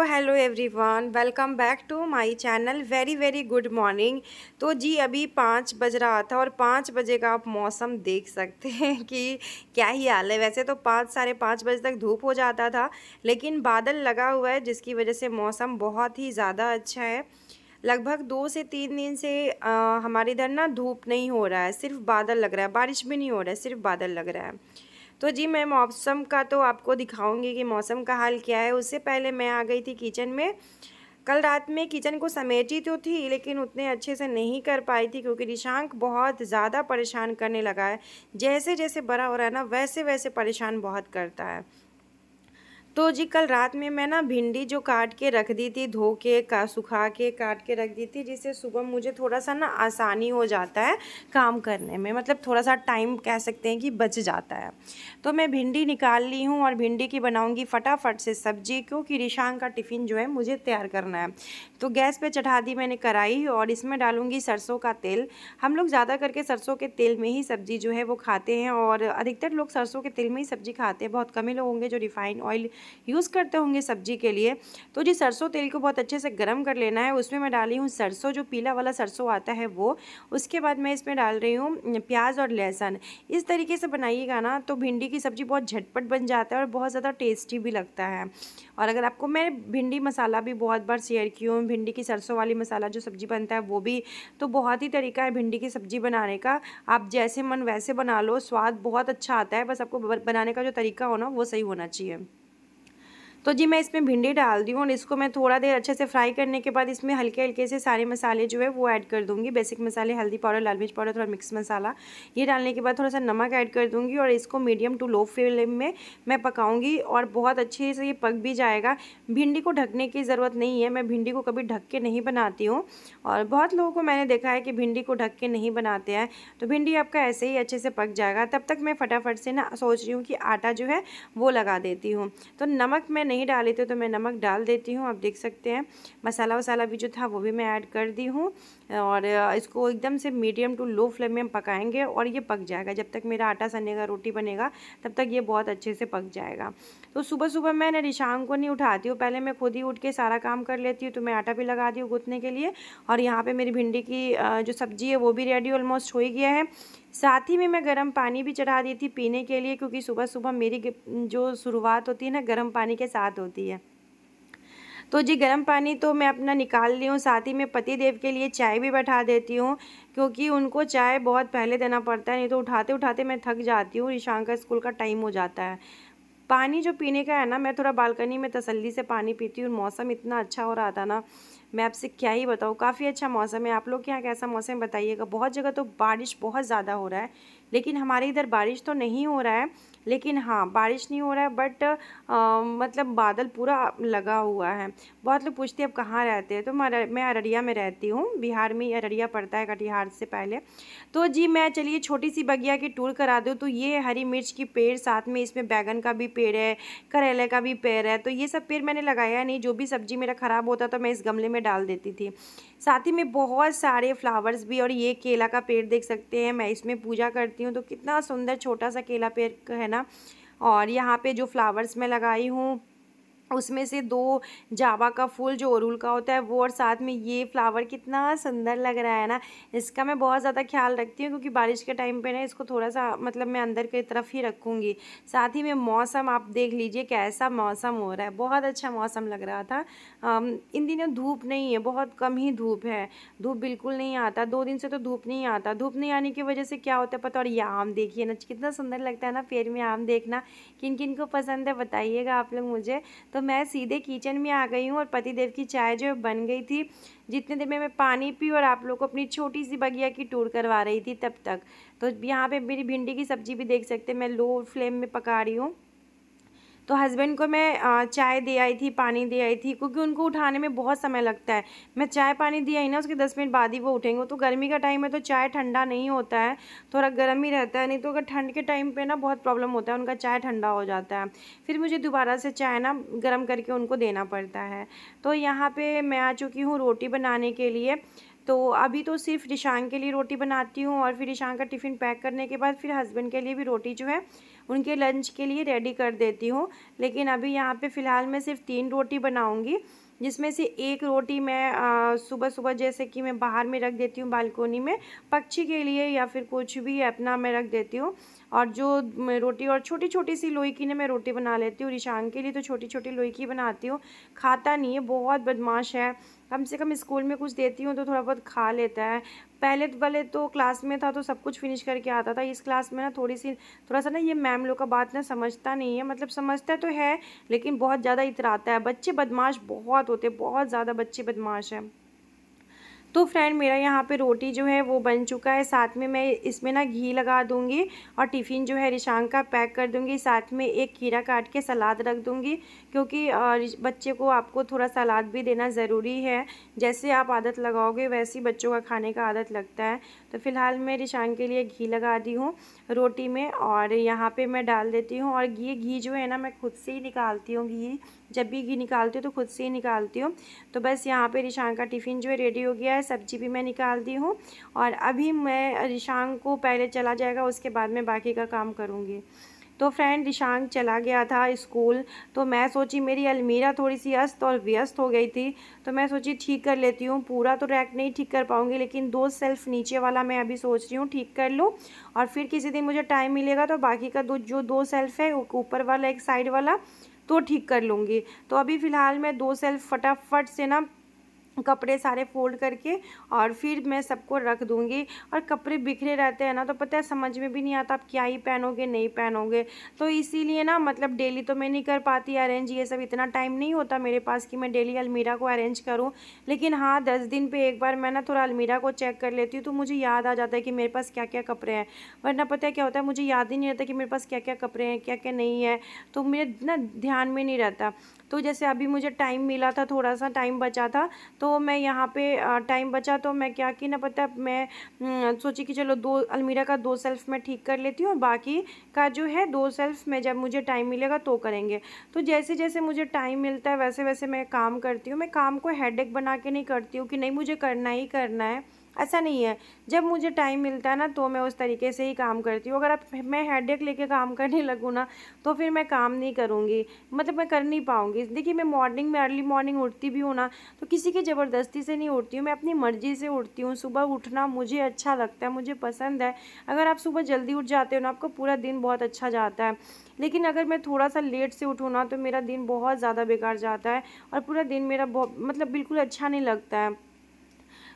Hello everyone, welcome back to my channel. Very very good morning. तो जी अभी 5 बज रहा था और 5 बजे का आप मौसम देख सकते हैं कि क्या ही हाल है। वैसे तो 5 साढ़े 5 बजे तक धूप हो जाता था, लेकिन बादल लगा हुआ है जिसकी वजह से मौसम बहुत ही ज़्यादा अच्छा है। लगभग 2 से 3 दिन से हमारे इधर ना धूप नहीं हो रहा है, सिर्फ बादल लग रहा है। बारिश भी नहीं हो रहा है, सिर्फ बादल लग रहा है। तो जी मैं मौसम का तो आपको दिखाऊंगी कि मौसम का हाल क्या है। उससे पहले मैं आ गई थी किचन में। कल रात में किचन को समेटी तो थी, लेकिन उतने अच्छे से नहीं कर पाई थी क्योंकि निशांक बहुत ज़्यादा परेशान करने लगा है। जैसे जैसे बड़ा हो रहा है ना, वैसे वैसे परेशान बहुत करता है। तो जी कल रात में मैं ना भिंडी जो काट के रख दी थी, धो के सुखा के काट के रख दी थी, जिससे सुबह मुझे थोड़ा सा ना आसानी हो जाता है काम करने में। मतलब थोड़ा सा टाइम कह सकते हैं कि बच जाता है। तो मैं भिंडी निकाल ली हूँ और भिंडी की बनाऊँगी फटाफट से सब्जी, क्योंकि रिशांग का टिफ़िन जो है मुझे तैयार करना है। तो गैस पे चढ़ा दी मैंने कढ़ाई और इसमें डालूँगी सरसों का तेल। हम लोग ज़्यादा करके सरसों के तेल में ही सब्ज़ी जो है वो खाते हैं, और अधिकतर लोग सरसों के तेल में ही सब्ज़ी खाते हैं। बहुत कम ही लोग होंगे जो रिफाइंड ऑयल यूज़ करते होंगे सब्जी के लिए। तो जी सरसों तेल को बहुत अच्छे से गर्म कर लेना है। उसमें मैं डाली हूँ सरसों, जो पीला वाला सरसों आता है वो। उसके बाद मैं इसमें डाल रही हूँ प्याज और लहसुन। इस तरीके से बनाइएगा ना तो भिंडी की सब्ज़ी बहुत झटपट बन जाता है और बहुत ज़्यादा टेस्टी भी लगता है। और अगर आपको मैं भिंडी मसाला भी बहुत बार शेयर की हूँ, भिंडी की सरसों वाली मसाला जो सब्ज़ी बनता है वो भी। तो बहुत ही तरीका है भिंडी की सब्ज़ी बनाने का। आप जैसे मन वैसे बना लो, स्वाद बहुत अच्छा आता है। बस आपको बनाने का जो तरीका हो ना वो सही होना चाहिए। तो जी मैं इसमें भिंडी डाल दी हूँ और इसको मैं थोड़ा देर अच्छे से फ्राई करने के बाद इसमें हल्के हल्के से सारे मसाले जो है वो ऐड कर दूँगी। बेसिक मसाले, हल्दी पाउडर, लाल मिर्च पाउडर, थोड़ा मिक्स मसाला। ये डालने के बाद थोड़ा सा नमक ऐड कर दूँगी और इसको मीडियम टू लो फ्लेम में मैं पकाऊँगी और बहुत अच्छे से ये पक भी जाएगा। भिंडी को ढकने की ज़रूरत नहीं है, मैं भिंडी को कभी ढक के नहीं बनाती हूँ। और बहुत लोगों को मैंने देखा है कि भिंडी को ढक के नहीं बनाते हैं। तो भिंडी आपका ऐसे ही अच्छे से पक जाएगा। तब तक मैं फटाफट से ना सोच रही हूँ कि आटा जो है वो लगा देती हूँ। तो नमक मैं नहीं डाली थी तो मैं नमक डाल देती हूँ। आप देख सकते हैं मसाला वसाला भी जो था वो भी मैं ऐड कर दी हूँ। और इसको एकदम से मीडियम टू लो फ्लेम में हम पकाएंगे और ये पक जाएगा। जब तक मेरा आटा सनेगा, रोटी बनेगा, तब तक ये बहुत अच्छे से पक जाएगा। तो सुबह सुबह मैं ना रिशांग को नहीं उठाती हूँ, पहले मैं खुद ही उठ के सारा काम कर लेती हूँ। तो मैं आटा भी लगा दी हूँ गूँथने के लिए और यहाँ पे मेरी भिंडी की जो सब्ज़ी है वो भी रेडी ऑलमोस्ट हो ही गया है। साथ ही में मैं गर्म पानी भी चढ़ा दी थी पीने के लिए, क्योंकि सुबह सुबह मेरी जो शुरुआत होती है ना गर्म पानी के साथ होती है। तो जी गर्म पानी तो मैं अपना निकाल ली हूँ। साथ ही में पति देव के लिए चाय भी बैठा देती हूँ, क्योंकि उनको चाय बहुत पहले देना पड़ता है, नहीं तो उठाते उठाते मैं थक जाती हूँ। ईशान का स्कूल का टाइम हो जाता है। पानी जो पीने का है ना, मैं थोड़ा बालकनी में तसल्ली से पानी पीती हूँ। मौसम इतना अच्छा हो रहा था ना, मैं आपसे क्या ही बताऊँ। काफ़ी अच्छा मौसम है। आप लोग के यहाँ कैसा मौसम है बताइएगा। बहुत जगह तो बारिश बहुत ज़्यादा हो रहा है, लेकिन हमारे इधर बारिश तो नहीं हो रहा है। लेकिन हाँ, बारिश नहीं हो रहा है बट मतलब बादल पूरा लगा हुआ है। बहुत लोग पूछते हैं अब कहाँ रहते हैं, तो मैं अररिया में रहती हूँ। बिहार में ही अररिया पड़ता है, कटिहार से पहले। तो जी मैं चलिए छोटी सी बगिया की टूर करा दूँ। तो ये हरी मिर्च की पेड़, साथ में इसमें बैगन का भी पेड़ है, करेले का भी पेड़ है। तो ये सब पेड़ मैंने लगाया नहीं, जो भी सब्जी मेरा ख़राब होता तो मैं इस गमले में डाल देती थी। साथ ही में बहुत सारे फ्लावर्स भी, और ये केला का पेड़ देख सकते हैं, मैं इसमें पूजा करती हूँ। तो कितना सुंदर छोटा सा केला पेड़ है ना। और यहाँ पे जो फ्लावर्स मैं लगाई हूँ उसमें से 2 जावा का फूल जो अड़हुल का होता है वो, और साथ में ये फ्लावर कितना सुंदर लग रहा है ना। इसका मैं बहुत ज़्यादा ख्याल रखती हूँ, क्योंकि बारिश के टाइम पे ना इसको थोड़ा सा मतलब मैं अंदर की तरफ ही रखूँगी। साथ ही में मौसम आप देख लीजिए कैसा मौसम हो रहा है, बहुत अच्छा मौसम लग रहा था। इन दिनों धूप नहीं है, बहुत कम ही धूप है। धूप बिल्कुल नहीं आता, 2 दिन से तो धूप नहीं आता। धूप नहीं आने की वजह से क्या होता है पता। और ये आम देखिए ना, कितना सुंदर लगता है ना पेड़ में आम देखना। किन किन को पसंद है बताइएगा आप लोग मुझे। तो मैं सीधे किचन में आ गई हूँ और पतिदेव की चाय जो बन गई थी। जितने देर में मैं पानी पी और आप लोग को अपनी छोटी सी बगिया की टूर करवा रही थी तब तक। तो यहाँ पे मेरी भिंडी की सब्ज़ी भी देख सकते हैं, मैं लो फ्लेम में पका रही हूँ। तो हस्बैंड को मैं चाय दे आई थी, पानी दे आई थी, क्योंकि उनको उठाने में बहुत समय लगता है। मैं चाय पानी दे आई ना, उसके 10 मिनट बाद ही वो उठेंगे। तो गर्मी का टाइम है तो चाय ठंडा नहीं होता है, थोड़ा गर्म ही रहता है। नहीं तो अगर ठंड के टाइम पे ना बहुत प्रॉब्लम होता है, उनका चाय ठंडा हो जाता है, फिर मुझे दोबारा से चाय ना गर्म करके उनको देना पड़ता है। तो यहाँ पर मैं आ चुकी हूँ रोटी बनाने के लिए। तो अभी तो सिर्फ रिशांग के लिए रोटी बनाती हूँ और फिर रिशांग का टिफ़िन पैक करने के बाद फिर हस्बैंड के लिए भी रोटी जो है उनके लंच के लिए रेडी कर देती हूँ। लेकिन अभी यहाँ पे फ़िलहाल मैं सिर्फ 3 रोटी बनाऊँगी, जिसमें से एक रोटी मैं सुबह सुबह जैसे कि मैं बाहर में रख देती हूँ बालकोनी में पक्षी के लिए या फिर कुछ भी अपना मैं रख देती हूँ। और जो रोटी और छोटी छोटी सी लोई की ना मैं रोटी बना लेती हूँ। रिशांग के लिए तो छोटी छोटी लोई की बनाती हूँ, खाता नहीं है, बहुत बदमाश है। कम से कम स्कूल में कुछ देती हूँ तो थोड़ा बहुत खा लेता है। पहले वाले तो क्लास में था तो सब कुछ फिनिश करके आता था। इस क्लास में ना थोड़ा सा ना ये मैम लोग का बात ना समझता नहीं है, मतलब समझता तो है लेकिन बहुत ज़्यादा इतराता है। बच्चे बदमाश बहुत होते, बहुत ज़्यादा बच्चे बदमाश हैं। तो फ्रेंड मेरा यहाँ पे रोटी जो है वो बन चुका है। साथ में मैं इसमें ना घी लगा दूँगी और टिफ़िन जो है रिशांग का पैक कर दूँगी। साथ में एक खीरा काट के सलाद रख दूँगी, क्योंकि बच्चे को आपको थोड़ा सलाद भी देना ज़रूरी है। जैसे आप आदत लगाओगे वैसे ही बच्चों का खाने का आदत लगता है। तो फ़िलहाल मैं रिशांग के लिए घी लगा दी हूँ रोटी में और यहाँ पे मैं डाल देती हूँ। और घी जो है ना मैं खुद से ही निकालती हूँ। घी जब भी घी निकालती हूँ तो खुद से ही निकालती हूँ। तो बस यहाँ पे रिशांग का टिफ़िन जो है रेडी हो गया है, सब्जी भी मैं निकाल दी हूँ। और अभी मैं रिशांग को पहले चला जाएगा, उसके बाद मैं बाकी का काम करूँगी। तो फ्रेंड रिशांग चला गया था स्कूल, तो मैं सोची मेरी अलमीरा थोड़ी सी अस्त और व्यस्त हो गई थी, तो मैं सोची ठीक कर लेती हूँ। पूरा तो रैक नहीं ठीक कर पाऊँगी लेकिन 2 शेल्फ़ नीचे वाला मैं अभी सोच रही हूँ ठीक कर लूँ। और फिर किसी दिन मुझे टाइम मिलेगा तो बाकी का जो 2 शेल्फ़ है ऊपर वाला एक साइड वाला तो ठीक कर लूँगी। तो अभी फ़िलहाल मैं 2 शेल्फ़ फटाफट से ना कपड़े सारे फोल्ड करके और फिर मैं सबको रख दूँगी। और कपड़े बिखरे रहते हैं ना तो पता है समझ में भी नहीं आता आप क्या ही पहनोगे नहीं पहनोगे। तो इसीलिए ना मतलब डेली तो मैं नहीं कर पाती अरेंज, ये सब इतना टाइम नहीं होता मेरे पास कि मैं डेली अलमीरा को अरेंज करूँ। लेकिन हाँ 10 दिन पे एक बार मैं ना थोड़ा अलमीरा को चेक कर लेती हूँ तो मुझे याद आ जाता है कि मेरे पास क्या क्या कपड़े हैं। वरना पता है क्या होता है, मुझे याद ही नहीं रहता कि मेरे पास क्या क्या कपड़े हैं क्या क्या नहीं है, तो मेरे ना ध्यान में नहीं रहता। तो जैसे अभी मुझे टाइम मिला था, थोड़ा सा टाइम बचा था, तो मैं यहाँ पे टाइम बचा तो मैं क्या की ना पता है मैं सोची कि चलो 2 अलमीरा का 2 शेल्फ़ मैं ठीक कर लेती हूँ और बाकी का जो है 2 शेल्फ़ में जब मुझे टाइम मिलेगा तो करेंगे। तो जैसे जैसे मुझे टाइम मिलता है वैसे वैसे मैं काम करती हूँ। मैं काम को हेडेक बना के नहीं करती हूँ कि नहीं मुझे करना ही करना है, ऐसा नहीं है। जब मुझे टाइम मिलता है ना तो मैं उस तरीके से ही काम करती हूँ। अगर अब मैं हेडेक लेके काम करने लगूँ ना तो फिर मैं काम नहीं करूँगी, मतलब मैं कर नहीं पाऊँगी। देखिए मैं मॉर्निंग में अर्ली मॉर्निंग उठती भी हूँ ना तो किसी की ज़बरदस्ती से नहीं उठती हूँ, मैं अपनी मर्ज़ी से उठती हूँ। सुबह उठना मुझे अच्छा लगता है, मुझे पसंद है। अगर आप सुबह जल्दी उठ जाते हो ना आपका पूरा दिन बहुत अच्छा जाता है। लेकिन अगर मैं थोड़ा सा लेट से उठूँ ना तो मेरा दिन बहुत ज़्यादा बेकार जाता है और पूरा दिन मेरा मतलब बिल्कुल अच्छा नहीं लगता है।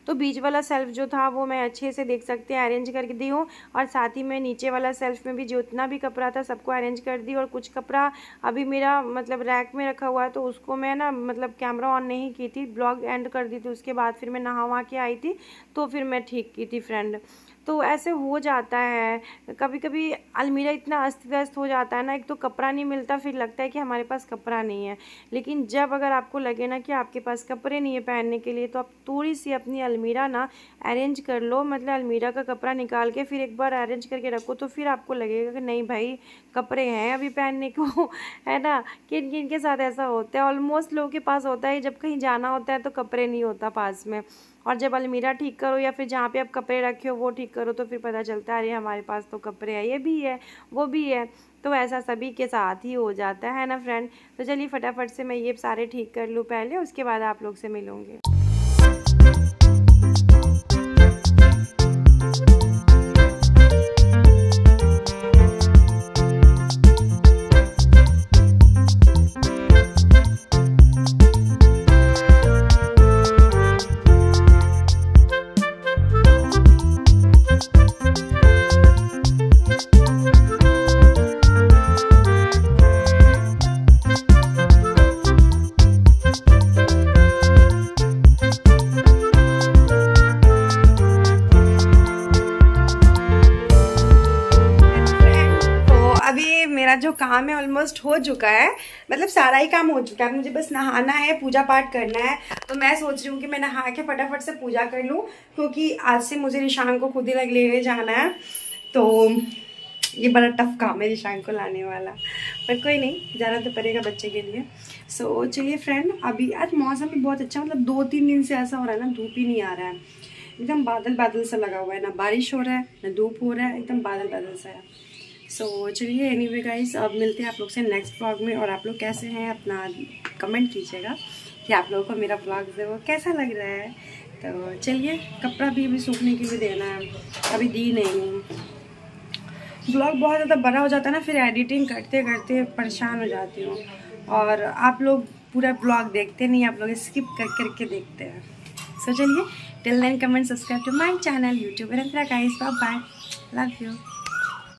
तो बीच वाला सेल्फ़ जो था वो मैं अच्छे से देख सकते हैं अरेंज करके दी हूँ। और साथ ही मैं नीचे वाला सेल्फ़ में भी जितना भी कपड़ा था सबको अरेंज कर दी। और कुछ कपड़ा अभी मेरा मतलब रैक में रखा हुआ है तो उसको मैं ना मतलब कैमरा ऑन नहीं की थी, ब्लॉग एंड कर दी थी। उसके बाद फिर मैं नहा वहा के आई थी तो फिर मैं ठीक की थी फ्रेंड। तो ऐसे हो जाता है कभी कभी, अलमीरा इतना अस्त व्यस्त हो जाता है ना, एक तो कपड़ा नहीं मिलता फिर लगता है कि हमारे पास कपड़ा नहीं है। लेकिन जब अगर आपको लगे ना कि आपके पास कपड़े नहीं है पहनने के लिए तो आप थोड़ी सी अपनी अलमीरा ना अरेंज कर लो, मतलब अलमीरा का कपड़ा निकाल के फिर एक बार अरेंज करके रखो तो फिर आपको लगेगा कि नहीं भाई कपड़े हैं अभी पहनने को है ना। किन किन के साथ ऐसा होता है, ऑलमोस्ट लोगों के पास होता है, जब कहीं जाना होता है तो कपड़े नहीं होता पास में। और जब अलमीरा ठीक करो या फिर जहाँ पे आप कपड़े रखे हो वो ठीक करो तो फिर पता चलता है अरे हमारे पास तो कपड़े हैं, ये भी है वो भी है। तो ऐसा सभी के साथ ही हो जाता है ना फ्रेंड। तो चलिए फटाफट से मैं ये सारे ठीक कर लूँ पहले, उसके बाद आप लोग से मिलूँगी। मेरा जो काम है ऑलमोस्ट हो चुका है, मतलब सारा ही काम हो चुका है। मुझे बस नहाना है, पूजा पाठ करना है। तो मैं सोच रही हूँ कि मैं नहा के फटाफट से पूजा कर लूँ, क्योंकि आज से मुझे रिशांग को खुद ही लेने जाना है। तो ये बड़ा टफ काम है रिशांग को लाने वाला, पर कोई नहीं, जाना तो पड़ेगा बच्चे के लिए। सो चलिए फ्रेंड, अभी आज मौसम भी बहुत अच्छा, मतलब 2-3 दिन से ऐसा हो रहा है ना, धूप ही नहीं आ रहा है। एकदम बादल बादल सा लगा हुआ है, ना बारिश हो रहा है ना धूप हो रहा है, एकदम बादल बादल सा है। सो चलिए एनीवे गाइस, अब मिलते हैं आप लोग से नेक्स्ट व्लॉग में। और आप लोग कैसे हैं अपना कमेंट कीजिएगा कि आप लोगों को मेरा व्लॉग जो वो कैसा लग रहा है। तो चलिए, कपड़ा भी अभी सूखने के लिए देना है, अभी दी नहीं हूँ। व्लॉग बहुत ज़्यादा बड़ा हो जाता है ना, फिर एडिटिंग करते करते परेशान हो जाती हूँ। और आप लोग पूरा व्लॉग देखते नहीं, आप लोग स्किप कर करके देखते हैं। सो चलिए, till then comment subscribe to my channel YouTube guys, bye bye, love you.